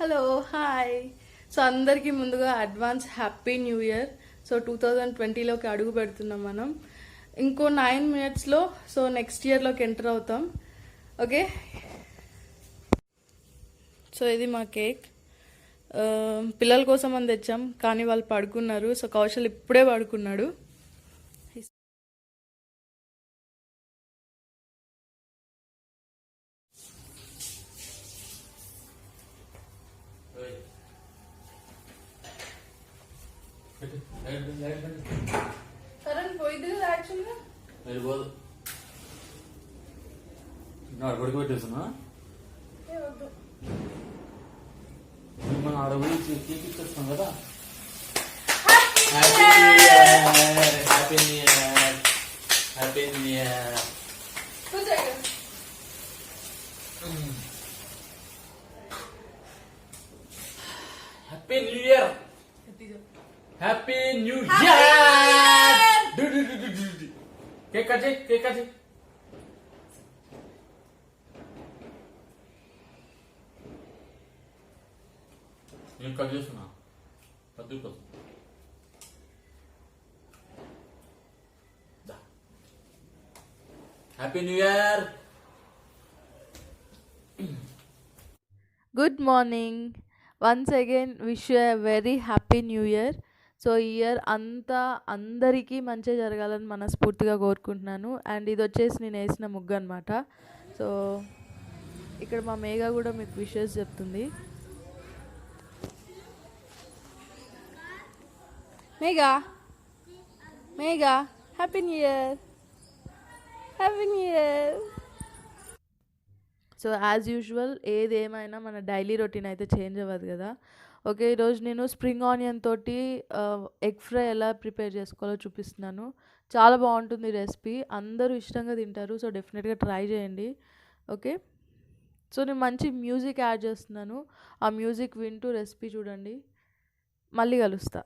Hello hi. So అందరికీ ముందుగా advance happy new year. So 2020లోకి అడుగు పెడుతున్నాం మనం. ఇంకో 9 minutesలో సో నెక్స్ట్ ఇయర్లోకి ఎంటర్ అవుతాం. ఓకే, సో ఇది మా కేక్. పిల్లల కోసం అని తెచ్చాం, కానీ వాళ్ళు పడుకున్నారు. సో కౌశల్ ఇప్పుడే పడుకున్నాడు. కరెంట్ పోయింది కదా యాక్చువల్గా. వెళ్ళిపోదు. అక్కడికి పెట్టేస్తున్నా మనం అడవి కేక్ ఇచ్చేస్తాం కదా. Happy new year, happy new year, happy new year. Happy new year, happy new year. Cake cut చేయి, కేక్ కట్ చేయి. నేను కట్ చేస్తున్నా పద్దు కోసం. Happy new year. Good morning. Once again wish you a very happy new year. So ఈ year అంతా అందరికీ మంచిగా జరగాలని మనస్ఫూర్తిగా కోరుకుంటున్నాను. అండ్ ఇది వచ్చేసి నేను వేసిన ముగ్గు అనమాట. సో ఇక్కడ మా మేఘ కూడా మీకు విషెస్ చెప్తుంది. Megha, Megha, happy new year, happy new year. So as usual ఏదేమైనా మన డైలీ రొటీన్ అయితే చేంజ్ అవ్వదు కదా. ఓకే, ఈరోజు నేను స్ప్రింగ్ ఆనియన్ తోటి ఎగ్ ఫ్రై ఎలా ప్రిపేర్ చేసుకోవాలో చూపిస్తున్నాను. చాలా బాగుంటుంది రెసిపీ, అందరూ ఇష్టంగా తింటారు. సో డెఫినెట్గా ట్రై చేయండి. ఓకే, సో నేను మంచి మ్యూజిక్ యాడ్ చేస్తున్నాను. ఆ మ్యూజిక్ వింటూ రెసిపీ చూడండి. మళ్ళీ కలుస్తా.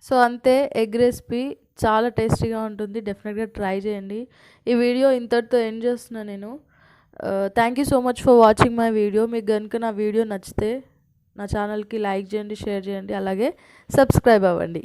సో అంతే, ఎగ్ రెసిపీ చాలా టేస్టీగా ఉంటుంది. డెఫినెట్గా ట్రై చేయండి. ఈ వీడియో ఇంతటితో ఎండ్ చేస్తున్నా నేను. Thank you so much for watching my video. మీకు కనుక నా వీడియో నచ్చితే నా ఛానల్కి లైక్ చేయండి, షేర్ చేయండి, అలాగే సబ్స్క్రైబ్ అవ్వండి.